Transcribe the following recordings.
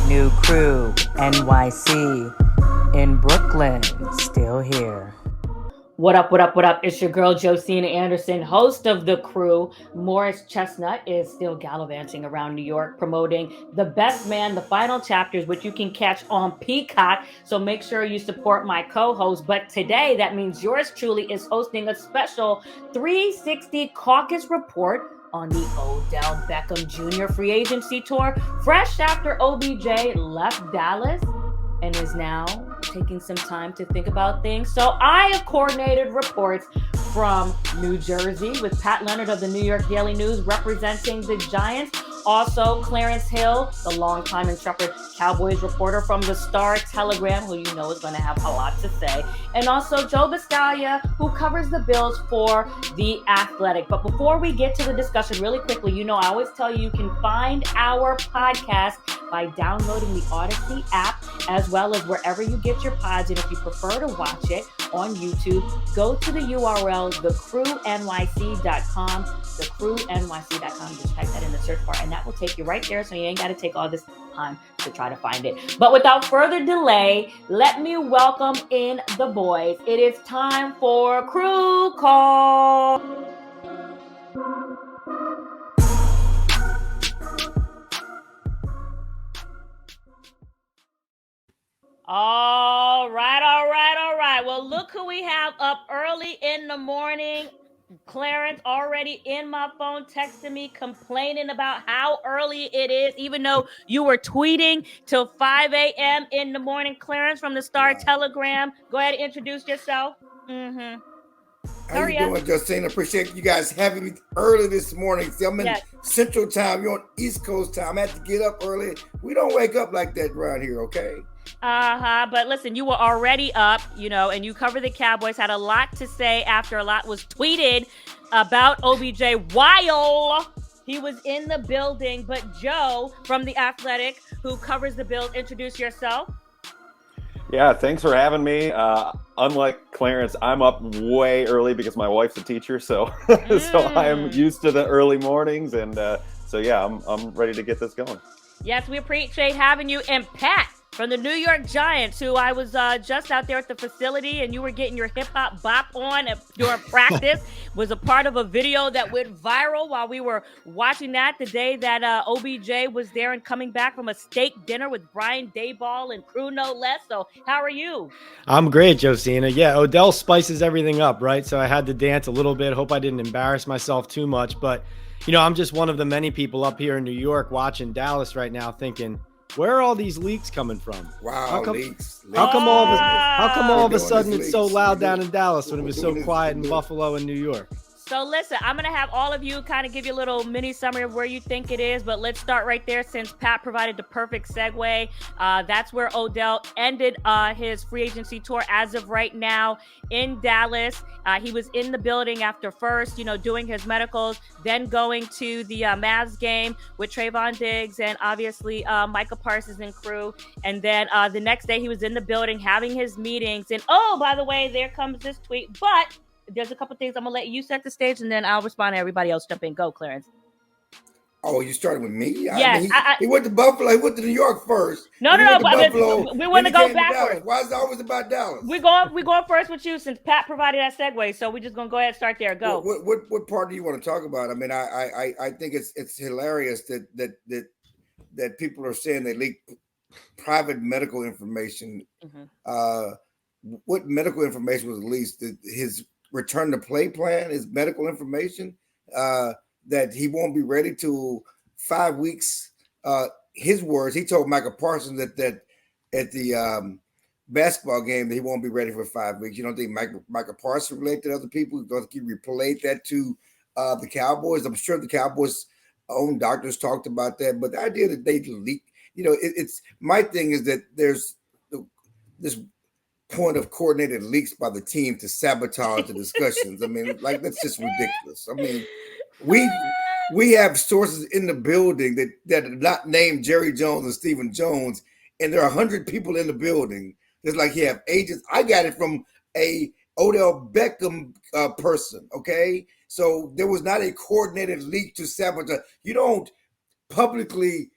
New crew, NYC, in Brooklyn, still here. What up, what up, what up? It's your girl, Josina Anderson, host of The Crew. Morris Chestnut is still gallivanting around New York, promoting The Best Man, the final chapters, which you can catch on Peacock. So make sure you support my co-host. But today, that means yours truly is hosting a special 360 caucus report on the Odell Beckham Jr. free agency tour, fresh after OBJ left Dallas and is now taking some time to think about things. So I have coordinated reports from New Jersey with Pat Leonard of the New York Daily News representing the Giants. Also, Clarence Hill, the longtime intrepid Cowboys reporter from the Star-Telegram, who you know is going to have a lot to say. And also Joe Biscaglia, who covers the Bills for The Athletic. But before we get to the discussion really quickly, you know I always tell you can find our podcast by downloading the Audacy app, as well as wherever you get your pods. And if you prefer to watch it on YouTube, go to the URL, thecrewnyc.com, thecrewnyc.com. Just type that in the search bar, and that will take you right there, so you ain't got to take all this time to try to find it. But without further delay, let me welcome in the boys. It is time for Crew Call. All right. Well, look who we have up early in the morning. Clarence already in my phone texting me, complaining about how early it is, even though you were tweeting till 5 a.m. in the morning. Clarence from the Star-Telegram. Go ahead and introduce yourself. How you doing, Justine? I appreciate you guys having me early this morning. See, I'm in Central Time. You're on East Coast Time. I have to get up early. We don't wake up like that around here, okay? But listen, you were already up, and you cover the Cowboys, had a lot to say after a lot was tweeted about OBJ while he was in the building. But Joe from The Athletic, who covers the Bills, introduce yourself. Yeah, thanks for having me. Unlike Clarence, I'm up way early because my wife's a teacher, so so I'm used to the early mornings, and so yeah, I'm ready to get this going. Yes, we appreciate having you. And Pat from the New York Giants, who I was just out there at the facility, and you were getting your hip-hop bop on during practice, was a part of a video that went viral while we were watching that the day that OBJ was there and coming back from a steak dinner with Brian Daboll and crew, no less. So how are you? I'm great, Josina. Yeah, Odell spices everything up, right? So I had to dance a little bit. Hope I didn't embarrass myself too much. But, I'm just one of the many people up here in New York watching Dallas right now thinking, where are all these leaks coming from? Wow, leaks. How come all of a sudden it's so loud down in Dallas when it was so quiet in Buffalo and New York? So listen, I'm going to have all of you kind of give you a little mini summary of where you think it is, but let's start right there since Pat provided the perfect segue. That's where Odell ended his free agency tour as of right now in Dallas. He was in the building after first, doing his medicals, then going to the Mavs game with Trayvon Diggs and obviously Micah Parsons and crew. And then the next day he was in the building having his meetings. And oh, by the way, there comes this tweet, but there's a couple things I'm going to let you set the stage, and then I'll respond to everybody else. Jump in. Go, Clarence. Oh, you started with me? Yes. He went to Buffalo. He went to New York first. No. But we want to go backwards. Why is it always about Dallas? We're going first with you since Pat provided that segue, so we're just going to go ahead and start there. Go. What part do you want to talk about? I mean, I think it's hilarious that people are saying they leaked private medical information. What medical information was released? His return to play plan, his medical information, that he won't be ready till 5 weeks. His words, he told Micah Parsons that at the basketball game that he won't be ready for 5 weeks. You don't think Micah Parsons related to other people? Don't he relayed that to the Cowboys? I'm sure the Cowboys' own doctors talked about that, but the idea that they leak, it's my thing is that there's this point of coordinated leaks by the team to sabotage the discussions. I mean, that's just ridiculous. I mean, we have sources in the building that are not named Jerry Jones and Stephen Jones, and there are 100 people in the building. It's like you have agents. I got it from a Odell Beckham person, okay? So there was not a coordinated leak to sabotage. You don't publicly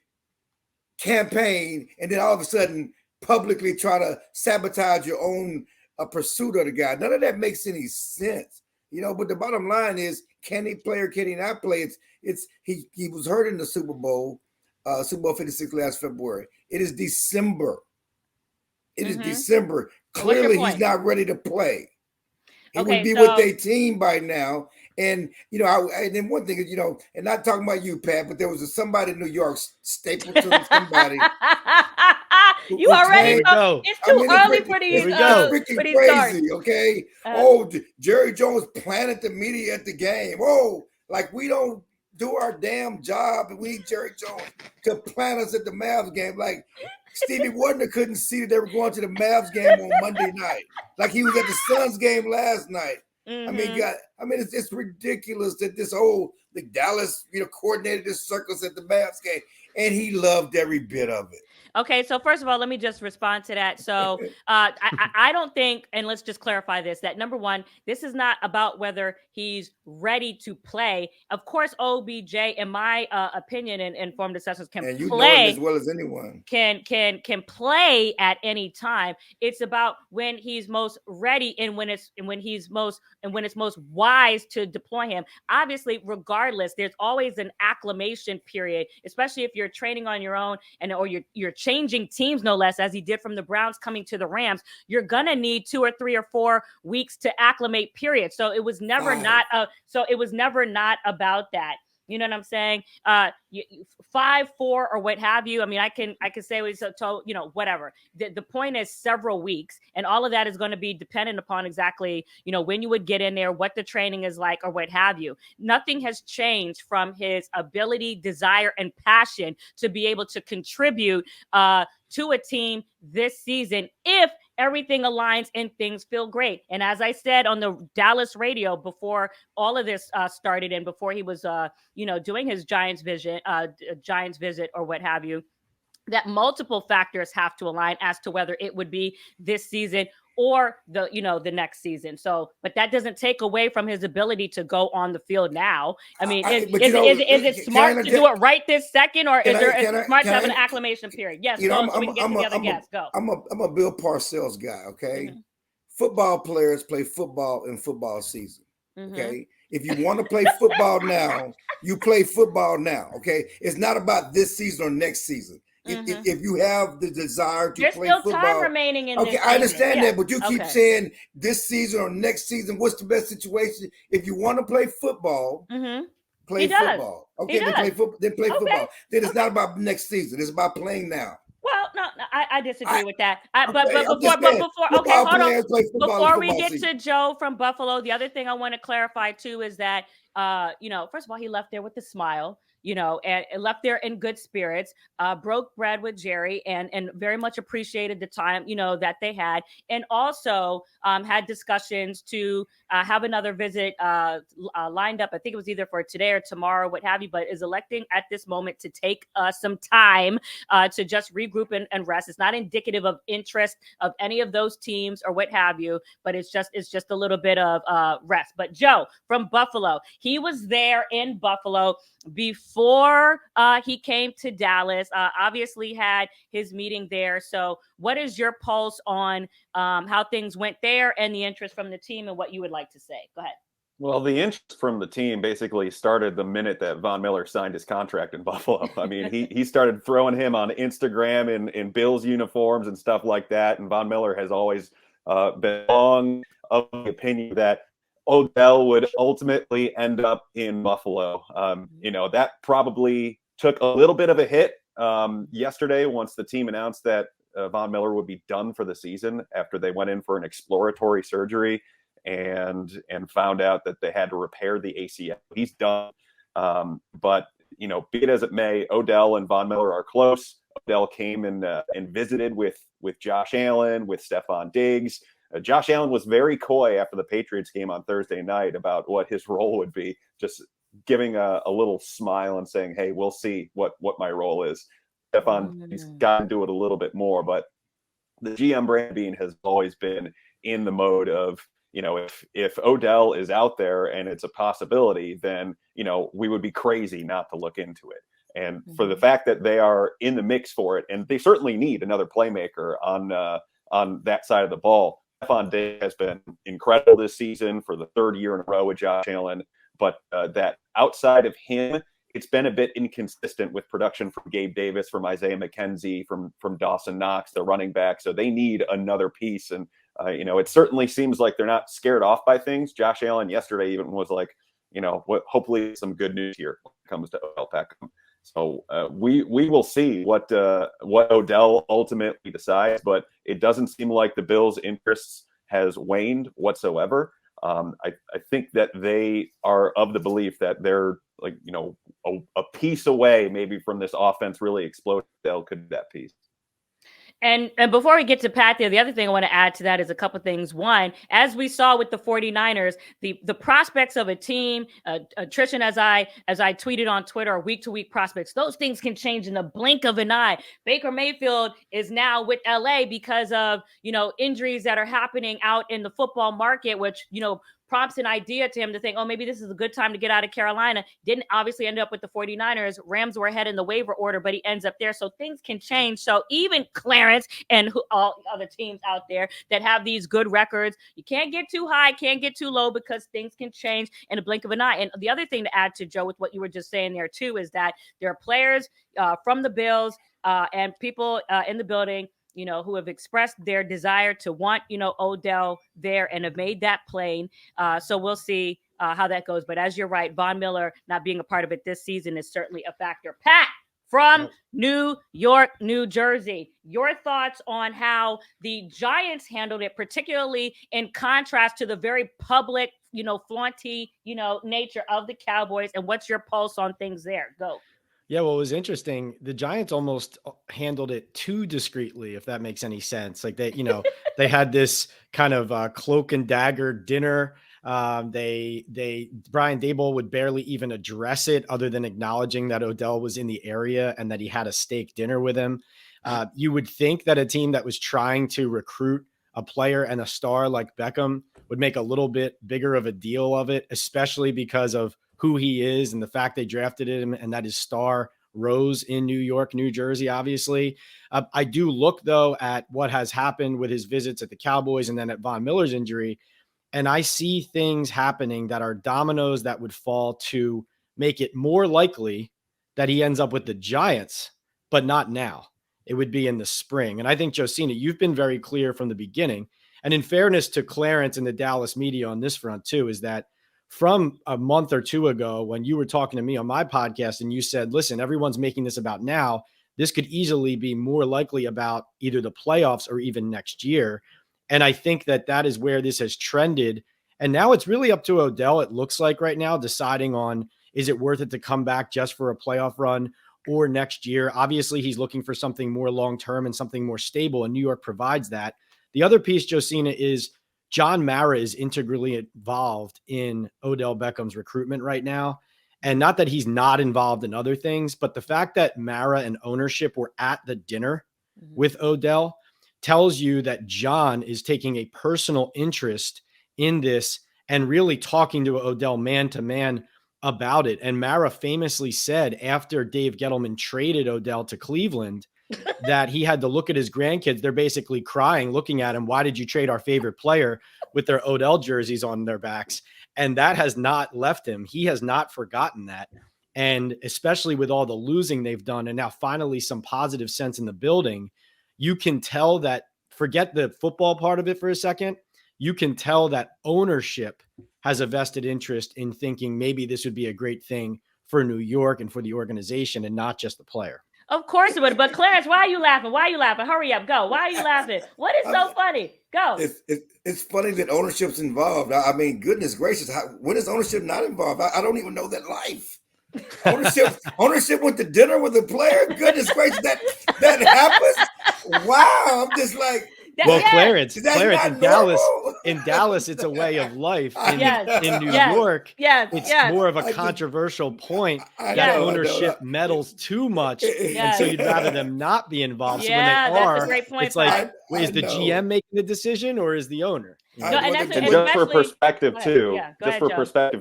campaign and then all of a sudden publicly try to sabotage your own pursuit of the guy. None of that makes any sense, but the bottom line is, can he play or can he not play? He was hurt in the Super Bowl 56 last February. It is December. It is December. Clearly he's not ready to play. He would be with a team by now. And, and then one thing is, and not talking about you, Pat, but there was somebody in New York, Stapleton, somebody. You already know. It's too early for these. Freaking crazy, okay? Jerry Jones planted the media at the game. Like we don't do our damn job, and we need Jerry Jones to plant us at the Mavs game. Like Stevie Wonder couldn't see that they were going to the Mavs game on Monday night, like he was at the Suns game last night. I mean, it's ridiculous that the Dallas, coordinated this circus at the Mavs game, and he loved every bit of it. Okay, so first of all, let me just respond to that. So I don't think, and let's just clarify this, that number one, this is not about whether he's ready to play. Of course, OBJ, in my opinion and informed assessments, can and you play know him as well as anyone. Can play at any time. It's about when he's most ready and when it's most wise to deploy him. Obviously, regardless, there's always an acclimation period, especially if you're training on your own or you're changing teams, no less, as he did from the Browns coming to the Rams. You're gonna need 2 or 3 or 4 weeks to acclimate, period. So it was never not about that. You know what I'm saying? 5, 4, or what have you. I mean, I can say we so whatever. The point is several weeks, and all of that is going to be dependent upon exactly when you would get in there, what the training is like, or what have you. Nothing has changed from his ability, desire, and passion to be able to contribute to a team this season if everything aligns and things feel great. And as I said on the Dallas radio before all of this started and before he was, doing his Giants visit or what have you, that multiple factors have to align as to whether it would be this season or the next season. So, but that doesn't take away from his ability to go on the field now. I mean, is it smart to do it right this second, or is it smart to have an acclimation period? Yes, so we can get to the other guests. Go. I'm a Bill Parcells guy, okay? Football players play football in football season, okay? If you want to play football now, you play football now, okay? It's not about this season or next season. If you have the desire to play football, there's still time remaining in. Okay, I understand that, but you keep saying this season or next season. What's the best situation? If you want to play football, play football. Okay, then play football. Then play football. Then it's not about next season. It's about playing now. Well, no, I disagree with that. But before we get to Joe from Buffalo, the other thing I want to clarify too is that first of all, he left there with a smile. And left there in good spirits, broke bread with Jerry and very much appreciated the time, that they had. And also had discussions to have another visit lined up. I think it was either for today or tomorrow, what have you, but is electing at this moment to take some time to just regroup and rest. It's not indicative of interest of any of those teams or what have you, but it's just a little bit of rest. But Joe from Buffalo, he was there in Buffalo before he came to Dallas, obviously had his meeting there. So what is your pulse on how things went there and the interest from the team and what you would like to say? Go ahead. Well, the interest from the team basically started the minute that Von Miller signed his contract in Buffalo. I mean, he started throwing him on Instagram in Bills uniforms and stuff like that. And Von Miller has always been long of the opinion that Odell would ultimately end up in Buffalo. That probably took a little bit of a hit yesterday once the team announced that Von Miller would be done for the season after they went in for an exploratory surgery and found out that they had to repair the ACL. He's done. But be it as it may, Odell and Von Miller are close. Odell came and visited with Josh Allen, with Stephon Diggs. Josh Allen was very coy after the Patriots game on Thursday night about what his role would be, just giving a little smile and saying, hey, we'll see what my role is. He's gotten to do it a little bit more, but the GM Brand Bean has always been in the mode of, if Odell is out there and it's a possibility, then, we would be crazy not to look into it. And for the fact that they are in the mix for it, and they certainly need another playmaker on that side of the ball. Stephon Diggs has been incredible this season for the third year in a row with Josh Allen. But that outside of him, it's been a bit inconsistent with production from Gabe Davis, from Isaiah McKenzie, from Dawson Knox, the running back. So they need another piece. And, it certainly seems like they're not scared off by things. Josh Allen yesterday even was like, hopefully some good news here when it comes to Odell Beckham. So we will see what Odell ultimately decides, but it doesn't seem like the Bills' interests has waned whatsoever. I think that they are of the belief that they're a piece away maybe from this offense really exploding. Odell could be that piece. And before we get to Pat there, the other thing I want to add to that is a couple things. One, as we saw with the 49ers, the prospects of a team, attrition, as I tweeted on Twitter, are week-to-week prospects. Those things can change in the blink of an eye. Baker Mayfield is now with LA because of, injuries that are happening out in the football market, which, prompts an idea to him to think, oh, maybe this is a good time to get out of Carolina. Didn't obviously end up with the 49ers. Rams were ahead in the waiver order, but he ends up there. So things can change. So even Clarence and all other teams out there that have these good records, you can't get too high, can't get too low, because things can change in a blink of an eye. And the other thing to add to, Joe, with what you were just saying there too, is that there are players from the Bills and people in the building who have expressed their desire to want, Odell there and have made that plain. So we'll see how that goes. But as you're right, Von Miller not being a part of it this season is certainly a factor. Pat from New York, New Jersey, your thoughts on how the Giants handled it, particularly in contrast to the very public, flaunty, nature of the Cowboys, and what's your pulse on things there? Go. Yeah, well, it was interesting. The Giants almost handled it too discreetly, if that makes any sense. Like they had this kind of cloak and dagger dinner. Brian Daboll would barely even address it other than acknowledging that Odell was in the area and that he had a steak dinner with him. You would think that a team that was trying to recruit a player and a star like Beckham would make a little bit bigger of a deal of it, especially because of who he is and the fact they drafted him and that his star rose in New York, New Jersey, obviously. I do look, though, at what has happened with his visits at the Cowboys and then at Von Miller's injury, and I see things happening that are dominoes that would fall to make it more likely that he ends up with the Giants, but not now. It would be in the spring. And I think, Josina, you've been very clear from the beginning. And in fairness to Clarence and the Dallas media on this front, too, is that from a month or two ago, when you were talking to me on my podcast and you said, listen, everyone's making this about now, this could easily be more likely about either the playoffs or even next year. And I think that is where this has trended. And now it's really up to Odell, it looks like right now, deciding on, is it worth it to come back just for a playoff run or next year? Obviously, he's looking for something more long-term and something more stable, and New York provides that. The other piece, Josina, is John Mara is integrally involved in Odell Beckham's recruitment right now. And not that he's not involved in other things, but the fact that Mara and ownership were at the dinner with Odell tells you that John is taking a personal interest in this and really talking to Odell man to man about it. And Mara famously said after Dave Gettleman traded Odell to Cleveland that he had to look at his grandkids. They're basically crying, looking at him. Why did you trade our favorite player with their Odell jerseys on their backs? And that has not left him. He has not forgotten that. And especially with all the losing they've done and now finally some positive sense in the building, you can tell that, forget the football part of it for a second, you can tell that ownership has a vested interest in thinking maybe this would be a great thing for New York and for the organization and not just the player. Of course it would. But Clarence, why are you laughing? Why are you laughing? Hurry up. Go. Why are you laughing? What is so funny? Go. It's funny that ownership's involved. I mean, goodness gracious. When is ownership not involved? I don't even know that life. Ownership went to dinner with a player. Goodness gracious, that happens. Wow. I'm just like, well, Clarence, in Dallas, it's a way of life. In New York, it's more of a controversial point that ownership meddles too much, and so you'd rather them not be involved. So when they are, that's a great point, it's like, is the GM making the decision or is the owner? And just for perspective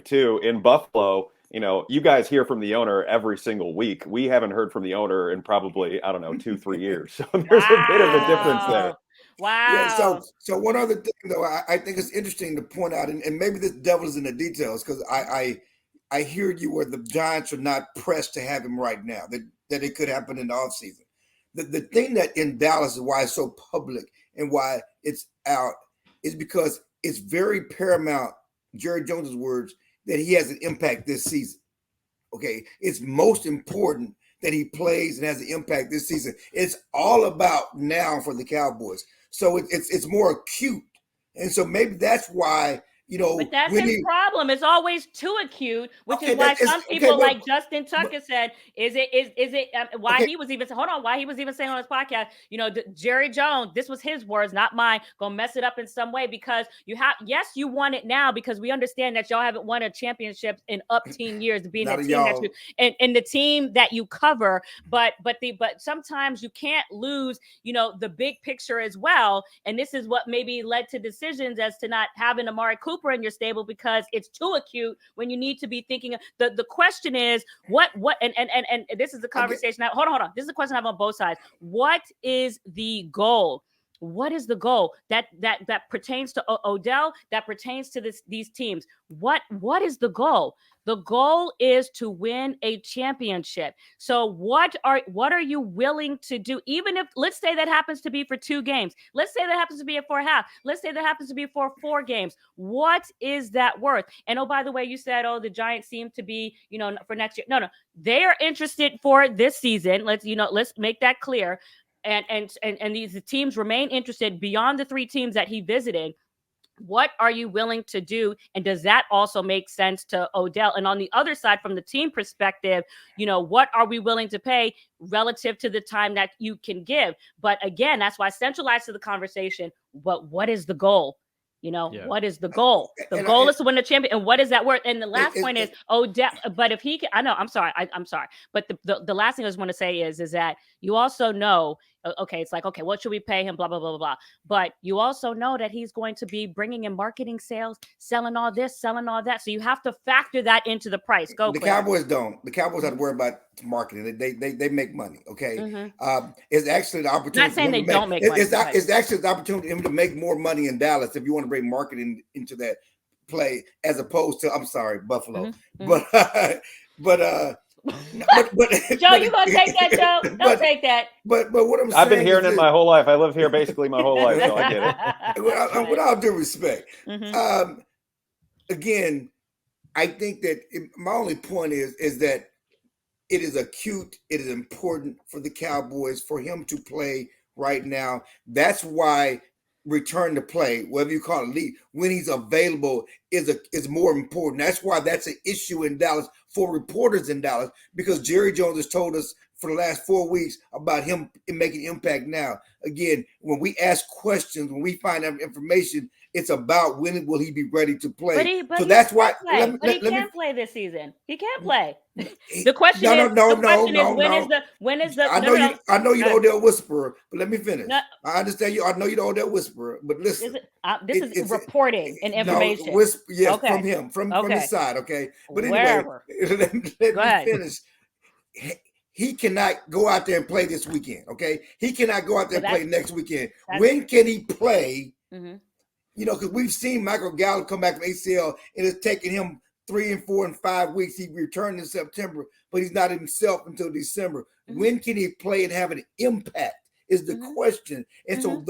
too, in Buffalo, you guys hear from the owner every single week. We haven't heard from the owner in probably, I don't know, 2-3 years. So there's a bit of a difference there. Wow. Yeah. So one other thing, though, I think it's interesting to point out, and maybe this devil is in the details, because I hear you where the Giants are not pressed to have him right now, that it could happen in the offseason. The thing that in Dallas is why it's so public and why it's out is because it's very paramount, Jerry Jones's words, that he has an impact this season. Okay, it's most important that he plays and has an impact this season. It's all about now for the Cowboys. So it's more acute. And so maybe that's why, but that's his problem. It's always too acute, which is why some people like Justin Tucker said, why he was even saying on his podcast, Jerry Jones, this was his words, not mine, gonna mess it up in some way, because you want it now, because we understand that y'all haven't won a championship in up 10 years to being a team that and the team that you cover, but sometimes you can't lose, the big picture as well. And this is what maybe led to decisions as to not having Amari Cooper in your stable, because it's too acute when you need to be thinking. The question is what and this is the conversation. Now, hold on. This is the question I have on both sides. What is the goal? What is the goal that pertains to Odell, that pertains to these teams? What is the goal? The goal is to win a championship. So what are you willing to do? Even if, let's say that happens to be for 2 games. Let's say that happens to be for a half. Let's say that happens to be for 4 games. What is that worth? And by the way, you said, the Giants seem to be, for next year. No, they are interested for this season. Let's make that clear. And these teams remain interested beyond the 3 teams that he visited. What are you willing to do? And does that also make sense to Odell? And on the other side, from the team perspective, what are we willing to pay relative to the time that you can give? But again, that's why I centralize to the conversation. But what is the goal? What is the goal? The goal is to win the champion. And what is that worth? And the last point is Odell. But if he can, I know, I'm sorry. I'm sorry. But the last thing I just want to say is that you also know, okay, it's like, okay, what should we pay him? Blah, blah, blah, blah, blah. But you also know that he's going to be bringing in marketing, sales, selling all this, selling all that. So you have to factor that into the price. The Cowboys don't. The Cowboys have to worry about marketing. They make money. Okay. Mm-hmm. It's actually the opportunity. Not saying they don't make money. It's actually the opportunity for him to make more money in Dallas if you want to bring marketing into that play, as opposed to, I'm sorry, Buffalo. Mm-hmm. But Joe, you gonna take that, Joe? Don't take that. But what I'm saying, I've been hearing it my whole life. I lived here basically my whole life, so I get it. With all due respect, again, I think that my only point is that it is acute. It is important for the Cowboys for him to play right now. That's why return to play, whatever you call it, lead, when he's available is more important. That's why that's an issue in Dallas for reporters in Dallas, because Jerry Jones has told us for the last 4 weeks about him making impact now. Again, when we ask questions, when we find out information, it's about when will he be ready to play. So that's why he can't play this season. He can't play. The question is when is the I know you're the Odell whisperer, but let me finish. No, I understand you. I know you're the Odell whisperer, but listen. This is reporting and information. From his side, okay? But wherever. Let me finish. He cannot go out there and play this weekend, okay? He cannot go out there and play next weekend. When can he play? Mm-hmm. Because we've seen Michael Gallup come back from ACL, and it's taken him 3 and 4 and 5 weeks. He returned in September, but he's not himself until December. Mm-hmm. When can he play and have an impact is the question. And so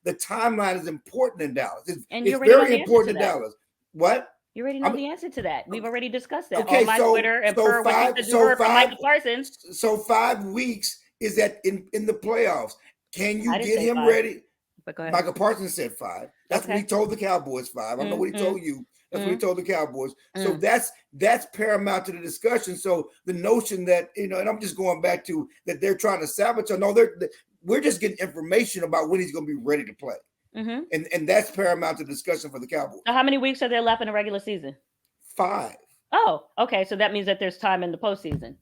the timeline is important in Dallas. It's very important in Dallas. What? You already know the answer to that. We've already discussed that on my Twitter and per what you heard from Michael Parsons. So 5 weeks is that in the playoffs. Can you get him ready? But go ahead. Michael Parsons said 5. That's what he told the Cowboys 5. I don't know what he told you. That's what he told the Cowboys. So that's paramount to the discussion. So the notion that, and I'm just going back to that they're trying to sabotage. No, we're just getting information about when he's going to be ready to play. Mm-hmm. And that's paramount to discussion for the Cowboys. So how many weeks are there left in the regular season? 5. Oh, okay. So that means that there's time in the postseason.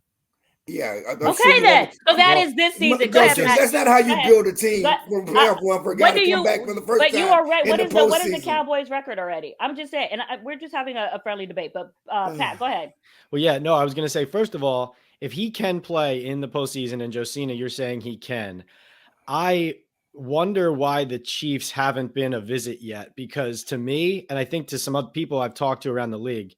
Yeah. Okay, then. So that is this season. Go ahead, Pat. That's not how you build a team from playoff one for a guy to come back for the first time. But you are right. What is the postseason. Cowboys record already? I'm just saying, and we're just having a friendly debate. But Pat, go ahead. Well, yeah, no, I was going to say, first of all, if he can play in the postseason, and Josina, you're saying he can, I wonder why the Chiefs haven't been a visit yet. Because to me, and I think to some other people I've talked to around the league,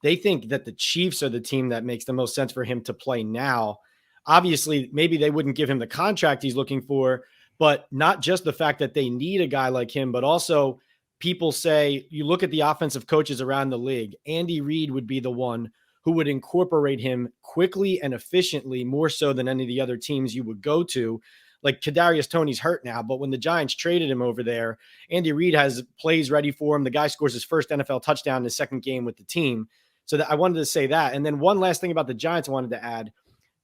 they think that the Chiefs are the team that makes the most sense for him to play now. Obviously, maybe they wouldn't give him the contract he's looking for, but not just the fact that they need a guy like him, but also people say, you look at the offensive coaches around the league, Andy Reid would be the one who would incorporate him quickly and efficiently, more so than any of the other teams you would go to. Like Kadarius Toney's hurt now, but when the Giants traded him over there, Andy Reid has plays ready for him. The guy scores his first NFL touchdown in his second game with the team. So I wanted to say that. And then one last thing about the Giants I wanted to add.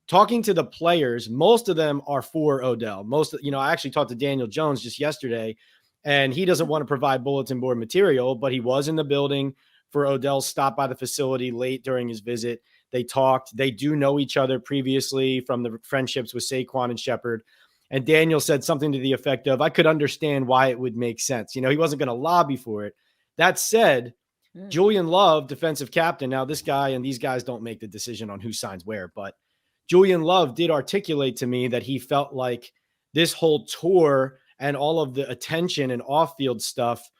Talking to the players, most of them are for Odell. I actually talked to Daniel Jones just yesterday, and he doesn't want to provide bulletin board material, but he was in the building for Odell's stop by the facility late during his visit. They talked. They do know each other previously from the friendships with Saquon and Shepard. And Daniel said something to the effect of, I could understand why it would make sense. He wasn't going to lobby for it. That said, Julian Love, defensive captain. Now, this guy and these guys don't make the decision on who signs where, but Julian Love did articulate to me that he felt like this whole tour and all of the attention and off-field stuff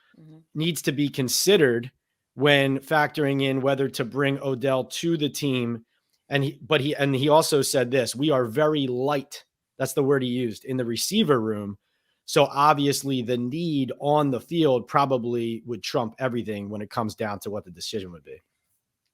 needs to be considered when factoring in whether to bring Odell to the team. And he also said this, we are very light. That's the word he used in the receiver room. So obviously the need on the field probably would trump everything when it comes down to what the decision would be.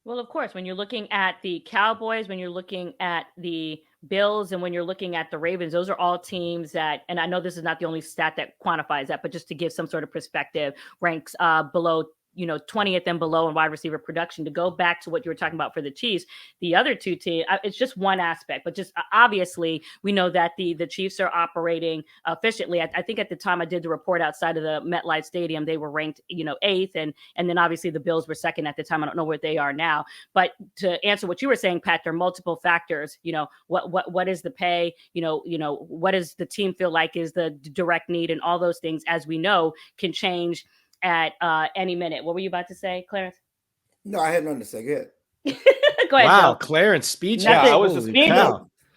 Well, of course, when you're looking at the Cowboys, when you're looking at the Bills, and when you're looking at the Ravens, those are all teams that, and I know this is not the only stat that quantifies that, but just to give some sort of perspective, ranks below 20th and below in wide receiver production. To go back to what you were talking about for the Chiefs, the other two teams, it's just one aspect, but just obviously we know that the Chiefs are operating efficiently. I think at the time I did the report outside of the MetLife Stadium, they were ranked, 8th. And then obviously the Bills were 2nd at the time. I don't know where they are now, but to answer what you were saying, Pat, there are multiple factors. What is the pay? What does the team feel like is the direct need, and all those things, as we know, can change at any minute. What were you about to say, Clarence? No, I had nothing to say. Go ahead. Go ahead. Wow, Joe. Clarence speech. Yeah, I was just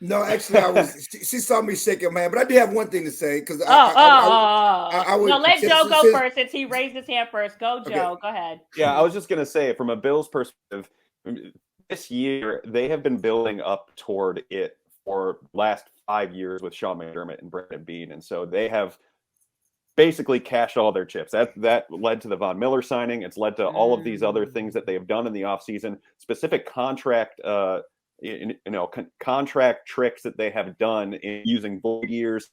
No, actually, she saw me shaking my hand, but I did have one thing to say because I would. No, let Joe go first since he raised his hand first. Go, Joe. Okay. Go ahead. Yeah, I was just gonna say, from a Bills perspective, this year they have been building up toward it for the last 5 years with Sean McDermott and Brandon Beane, and so they have basically cashed all their chips. That led to the Von Miller signing. It's led to all of these other things that they have done in the offseason, specific contract contract tricks that they have done in using void years.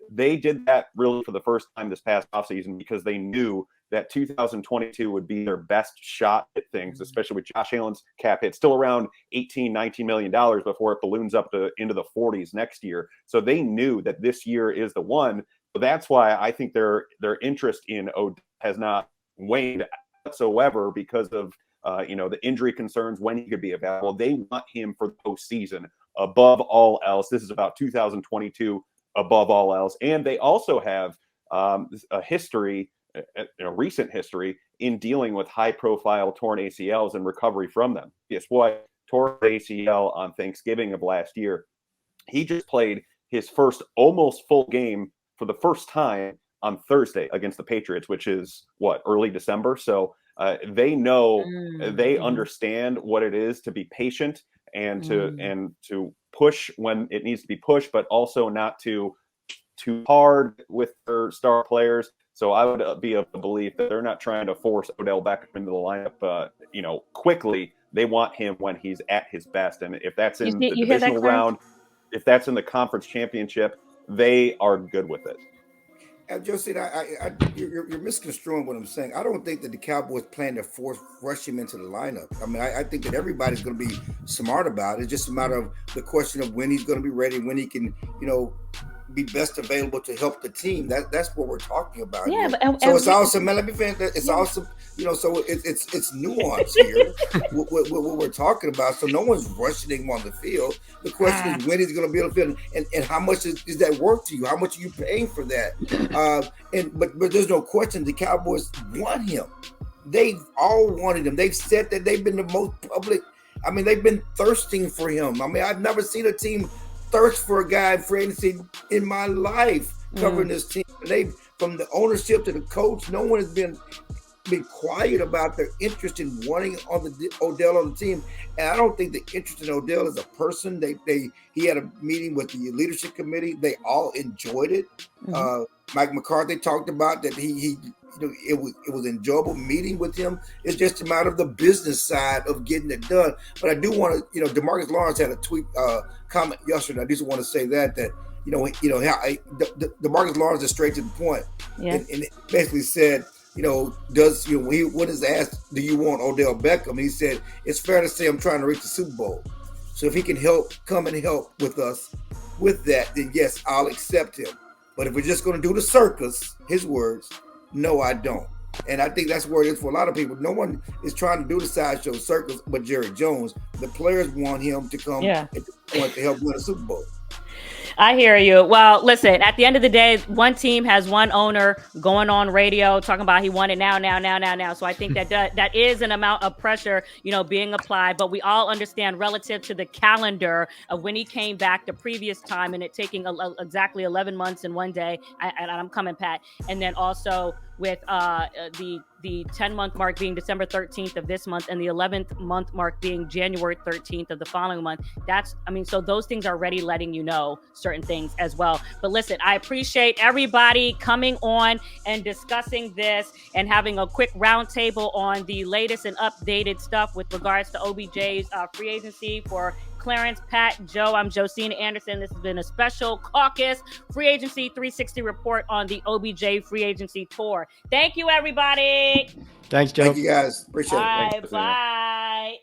They did that really for the first time this past offseason because they knew that 2022 would be their best shot at things, especially with Josh Allen's cap hit still around $18-19 million before it balloons up into the 40s next year. So they knew that this year is the one. So that's why I think their interest in Odell has not waned whatsoever because of the injury concerns when he could be available. They want him for the postseason above all else. This is about 2022 above all else, and they also have a history, recent history in dealing with high-profile torn ACLs and recovery from them. Guess what? Tore ACL on Thanksgiving of last year. He just played his first almost full game for the first time on Thursday against the Patriots, which is early December. So they know, they understand what it is to be patient and to push when it needs to be pushed, but also not too hard with their star players. So I would be of the belief that they're not trying to force Odell back into the lineup, quickly. They want him when he's at his best. And if that's in the divisional round, if that's in the conference championship, they are good with it. Josie, you're misconstruing what I'm saying. I don't think that the Cowboys plan to rush him into the lineup. I mean, I think that everybody's going to be smart about it. It's just a matter of the question of when he's going to be ready, when he can, be best available to help the team. That's what we're talking about. Yeah, here. but, so it's also, man, let me finish. It's Yeah. also, so it's nuance here. what we're talking about. So no one's rushing him on the field. The question is when he's going to be on the field, and how much is that worth to you? How much are you paying for that? But there's no question the Cowboys want him. They've all wanted him. They've said that they've been the most public. I mean, they've been thirsting for him. I mean, I've never seen a team thirst for a guy in free agency in my life covering this team. They, from the ownership to the coach, no one has been quiet about their interest in wanting Odell on the team. And I don't think the interest in Odell as a person. He had a meeting with the leadership committee. They all enjoyed it. Mike McCarthy talked about that it was enjoyable meeting with him. It's just a matter of the business side of getting it done. But I do want to, DeMarcus Lawrence had a tweet comment yesterday. I just want to say that how DeMarcus Lawrence is straight to the point, and basically said, when is asked, do you want Odell Beckham? He said, it's fair to say I'm trying to reach the Super Bowl. So if he can come and help with us with that, then yes, I'll accept him. But if we're just going to do the circus, his words, no, I don't. And I think that's where it is for a lot of people. No one is trying to do the sideshow circus but Jerry Jones. The players want him to come and to help win a Super Bowl. I hear you. Well, listen, at the end of the day, one team has one owner going on radio talking about he won it now. So I think that is an amount of pressure, being applied. But we all understand relative to the calendar of when he came back the previous time and it taking exactly 11 months and 1 day. And I'm coming, Pat. And then also with the 10-month mark being December 13th of this month and the 11th month mark being January 13th of the following month. So those things are already letting you know certain things as well. But listen, I appreciate everybody coming on and discussing this and having a quick roundtable on the latest and updated stuff with regards to OBJ's free agency. For Clarence, Pat, Joe, I'm Josina Anderson. This has been a special caucus free agency 360 report on the OBJ free agency tour. Thank you, everybody. Thanks, Joe. Thank you, guys. Appreciate it. Bye.